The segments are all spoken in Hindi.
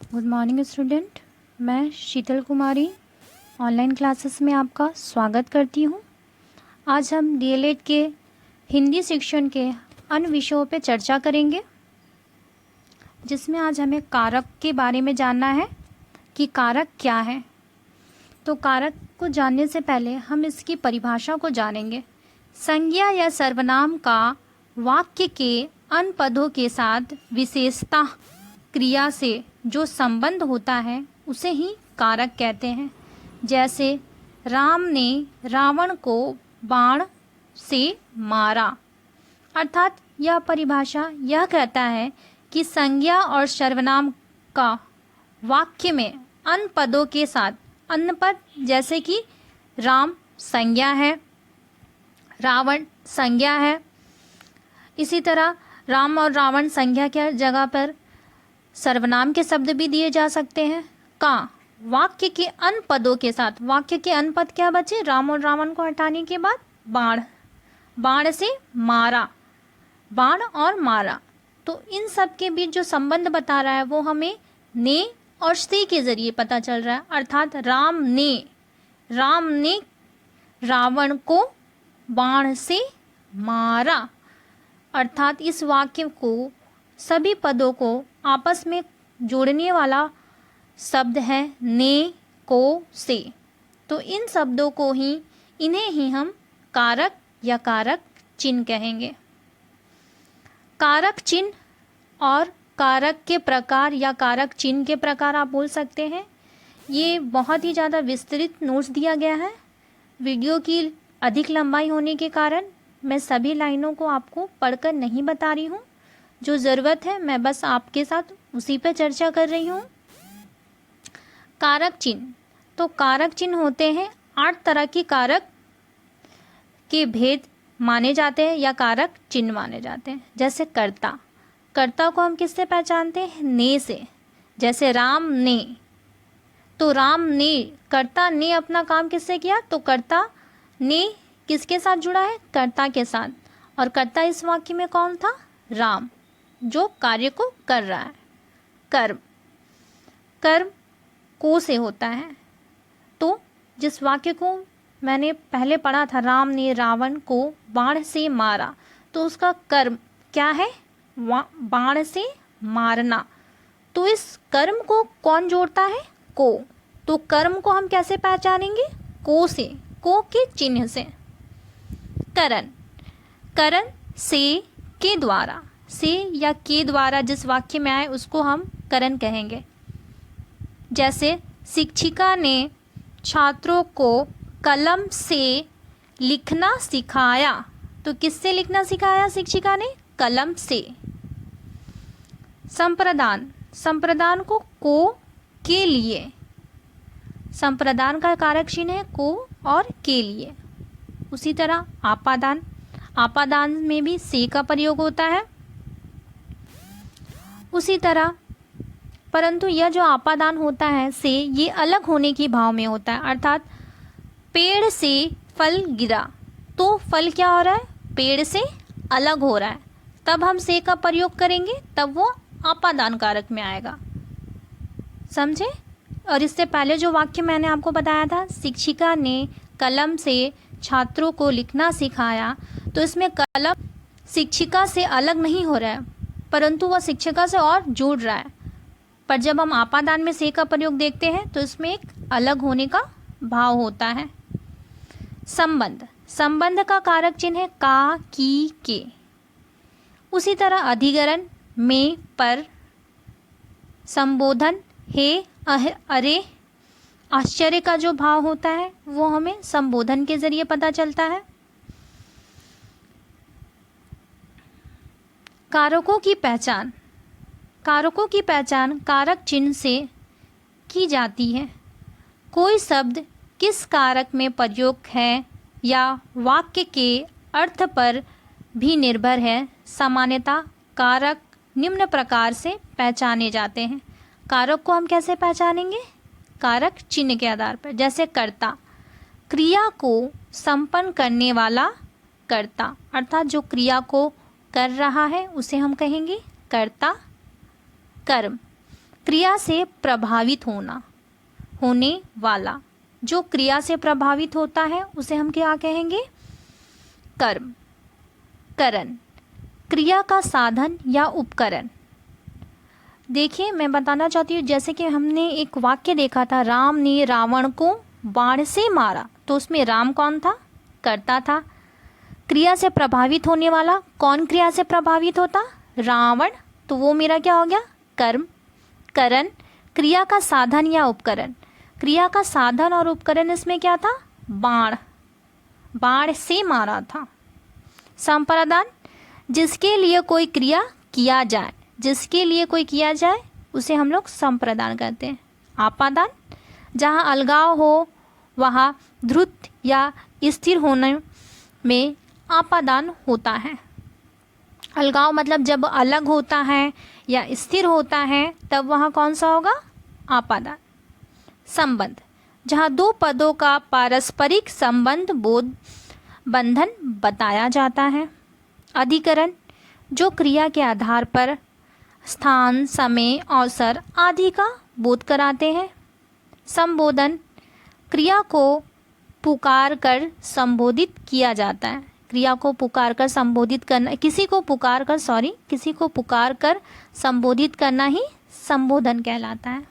Good morning student. मैं शीतल कुमारी ऑनलाइन क्लासेस में आपका स्वागत करती हूँ। आज हम डीएलएड के हिंदी सेक्शन के अन्य विषयों पर चर्चा करेंगे, जिसमें आज हमें कारक के बारे में जानना है कि कारक क्या है। तो कारक को जानने से पहले हम इसकी परिभाषा को जानेंगे। संज्ञा या सर्वनाम का वाक्य के अन्य पदों के साथ विशेषता क्रिया से जो संबंध होता है उसे ही कारक कहते हैं। जैसे राम ने रावण को बाण से मारा, अर्थात यह परिभाषा यह कहता है कि संज्ञा और सर्वनाम का वाक्य में अन्य पदों के साथ, अन्य पद जैसे कि राम संज्ञा है, रावण संज्ञा है, इसी तरह राम और रावण संज्ञा के जगह पर सर्वनाम के शब्द भी दिए जा सकते हैं। का वाक्य के अन्य पदों के साथ, वाक्य के अन्य पद क्या बचे? राम और रावण को हटाने के बाद बाण, बाण से मारा, बाण और मारा। तो इन सब के बीच जो संबंध बता रहा है वो हमें ने और से के जरिए पता चल रहा है। अर्थात राम ने रावण को बाण से मारा। अर्थात इस वाक्य को, सभी पदों को आपस में जोड़ने वाला शब्द है ने, को, से। तो इन शब्दों को ही, इन्हें ही हम कारक या कारक चिन्ह कहेंगे। कारक चिन्ह और कारक के प्रकार या कारक चिन्ह के प्रकार आप बोल सकते हैं। ये बहुत ही ज़्यादा विस्तृत नोट्स दिया गया है। वीडियो की अधिक लंबाई होने के कारण मैं सभी लाइनों को आपको पढ़कर नहीं बता रही हूँ। जो ज़रूरत है मैं बस आपके साथ उसी पर चर्चा कर रही हूँ। कारक चिन्ह, तो कारक चिन्ह होते हैं 8 तरह की कारक के भेद माने जाते हैं या कारक चिन्ह माने जाते हैं। जैसे कर्ता, कर्ता को हम किससे पहचानते हैं? ने से। जैसे राम ने, तो राम ने, कर्ता ने अपना काम किससे किया? तो कर्ता ने किसके साथ जुड़ा है? कर्ता के साथ। और कर्ता इस वाक्य में कौन था? राम, जो कार्य को कर रहा है। कर्म, कर्म को से होता है। तो जिस वाक्य को मैंने पहले पढ़ा था, राम ने रावण को बाण से मारा, तो उसका कर्म क्या है? बाण से मारना। तो इस कर्म को कौन जोड़ता है? को। तो कर्म को हम कैसे पहचानेंगे? को से, को के चिन्ह से। करण, करण से के द्वारा, से या के द्वारा जिस वाक्य में आए उसको हम करण कहेंगे। जैसे शिक्षिका ने छात्रों को कलम से लिखना सिखाया, तो किससे लिखना सिखाया शिक्षिका ने? कलम से। संप्रदान, संप्रदान को के लिए, संप्रदान का कारक चिन्ह है को और के लिए। उसी तरह आपादान, आपादान में भी से का प्रयोग होता है। उसी तरह, परंतु यह जो आपादान होता है से, ये अलग होने की भाव में होता है। अर्थात पेड़ से फल गिरा, तो फल क्या हो रहा है? पेड़ से अलग हो रहा है, तब हम से का प्रयोग करेंगे, तब वो आपादान कारक में आएगा। समझे? और इससे पहले जो वाक्य मैंने आपको बताया था, शिक्षिका ने कलम से छात्रों को लिखना सिखाया, तो इसमें कलम शिक्षिका से अलग नहीं हो रहा है, परंतु वह शिक्षिका से और जुड़ रहा है। पर जब हम आपादान में से का प्रयोग देखते हैं तो इसमें एक अलग होने का भाव होता है। संबंध, संबंध का कारक चिन्ह है का, की, के। उसी तरह अधिकरण में, पर, संबोधन हे, अरे, आश्चर्य का जो भाव होता है वो हमें संबोधन के जरिए पता चलता है। कारकों की पहचान, कारकों की पहचान कारक चिन्ह से की जाती है। कोई शब्द किस कारक में प्रयोग है या वाक्य के अर्थ पर भी निर्भर है। सामान्यतः कारक निम्न प्रकार से पहचाने जाते हैं। कारक को हम कैसे पहचानेंगे? कारक चिन्ह के आधार पर। जैसे कर्ता, क्रिया को संपन्न करने वाला कर्ता, अर्थात जो क्रिया को कर रहा है उसे हम कहेंगे कर्ता। कर्म, क्रिया से प्रभावित होना, होने वाला। जो क्रिया से प्रभावित होता है उसे हम क्या कहेंगे? कर्म, करण। क्रिया का साधन या उपकरण। देखिए, मैं बताना चाहती हूँ, जैसे कि हमने एक वाक्य देखा था, राम ने रावण को बाण से मारा, तो उसमें राम कौन था? कर्ता था। क्रिया से प्रभावित होने वाला, कौन क्रिया से प्रभावित होता? रावण, तो वो मेरा क्या हो गया? कर्म, करण। क्रिया का साधन या उपकरण। क्रिया का साधन और उपकरण इसमें क्या था? बाण, बाण से मारा था। संप्रदान, जिसके लिए कोई क्रिया किया जाए, जिसके लिए कोई किया जाए उसे हम लोग संप्रदान कहते हैं। आपादान, जहाँ अलगाव हो वहाँ ध्रुत या स्थिर होने में आपादान होता है। अलगाव मतलब जब अलग होता है या स्थिर होता है तब वहाँ कौन सा होगा? आपादान। संबंध, जहाँ दो पदों का पारस्परिक संबंध बोध बंधन बताया जाता है। अधिकरण, जो क्रिया के आधार पर स्थान, समय, अवसर आदि का बोध कराते हैं। संबोधन, क्रिया को पुकार कर संबोधित किया जाता है। क्रिया को पुकार कर संबोधित करना, किसी को पुकार कर संबोधित करना ही संबोधन कहलाता है।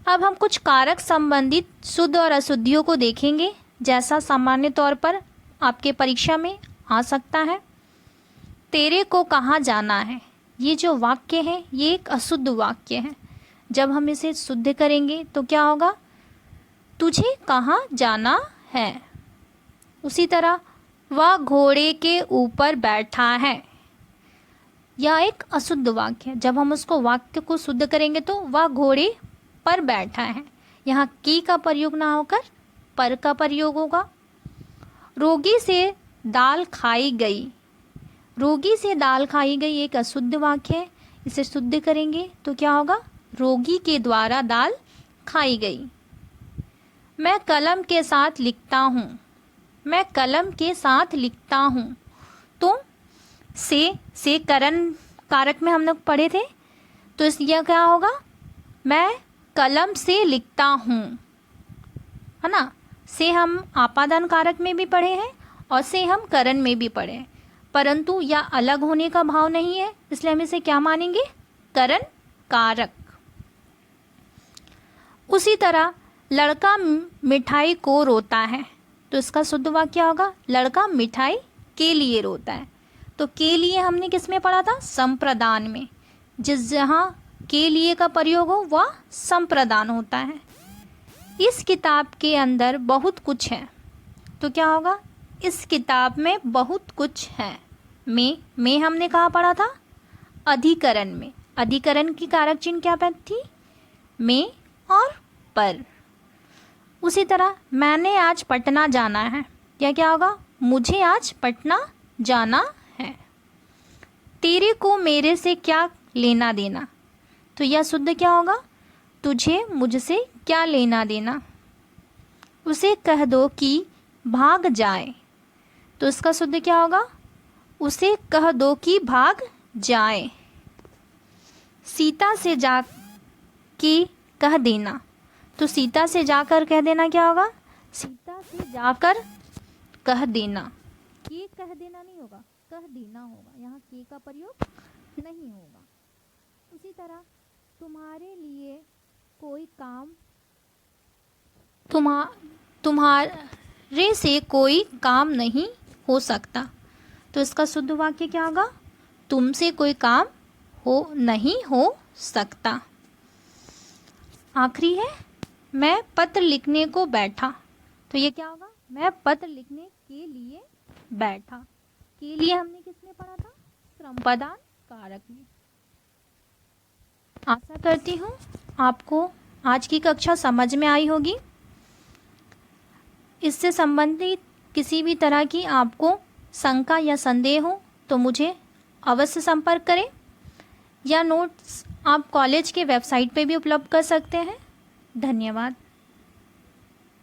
अब हम कुछ कारक संबंधित शुद्ध और अशुद्धियों को देखेंगे, जैसा सामान्य तौर पर आपके परीक्षा में आ सकता है। तेरे को कहाँ जाना है, ये जो वाक्य है ये एक अशुद्ध वाक्य है। जब हम इसे शुद्ध करेंगे तो क्या होगा? तुझे कहाँ जाना है। उसी तरह वह घोड़े के ऊपर बैठा है, यह एक अशुद्ध वाक्य है। जब हम उसको वाक्य को शुद्ध करेंगे तो वह घोड़े पर बैठा है, यहाँ की का प्रयोग ना होकर पर का प्रयोग होगा। रोगी से दाल खाई गई, रोगी से दाल खाई गई एक अशुद्ध वाक्य है। इसे शुद्ध करेंगे तो क्या होगा? रोगी के द्वारा दाल खाई गई। मैं कलम के साथ लिखता हूँ, मैं कलम के साथ लिखता हूँ, तो से करण कारक में हम लोग पढ़े थे, तो इसलिए क्या होगा? मैं कलम से लिखता हूँ, है ना। से हम आपादान कारक में भी पढ़े हैं और से हम करण में भी पढ़े हैं, परंतु यह अलग होने का भाव नहीं है, इसलिए हम इसे क्या मानेंगे? करण कारक। उसी तरह लड़का मिठाई को रोता है, तो इसका शुद्ध वाक्य क्या होगा? लड़का मिठाई के लिए रोता है। तो के लिए हमने किस में पढ़ा था? संप्रदान में। जिस जहाँ के लिए का प्रयोग हो वह संप्रदान होता है। इस किताब के अंदर बहुत कुछ है, तो क्या होगा? इस किताब में बहुत कुछ है। में हमने कहाँ पढ़ा था? अधिकरण में। अधिकरण की कारक चिन्ह क्या थी? में और पर। उसी तरह मैंने आज पटना जाना है, या क्या होगा? मुझे आज पटना जाना है। तेरे को मेरे से क्या लेना देना, तो यह शुद्ध क्या होगा? तुझे मुझसे क्या लेना देना। उसे कह दो कि भाग जाए, तो इसका शुद्ध क्या होगा? उसे कह दो कि भाग जाए। सीता से जा के कह देना, तो सीता से जाकर कह देना क्या होगा? सीता से जाकर कह देना। के कह देना नहीं होगा, कह देना होगा, यहाँ के का प्रयोग नहीं होगा। उसी तरह तुम्हारे लिए कोई काम, तुम्हारे से कोई काम नहीं हो सकता, तो इसका शुद्ध वाक्य क्या होगा? तुमसे कोई काम नहीं हो सकता। आखिरी है, मैं पत्र लिखने को बैठा, तो ये क्या होगा? मैं पत्र लिखने के लिए बैठा। के लिए हमने किस में पढ़ा था? संप्रदान कारक में। आशा करती हूँ आपको आज की कक्षा समझ में आई होगी। इससे संबंधित किसी भी तरह की आपको शंका या संदेह हो तो मुझे अवश्य संपर्क करें, या नोट्स आप कॉलेज के वेबसाइट पे भी उपलब्ध कर सकते हैं। धन्यवाद।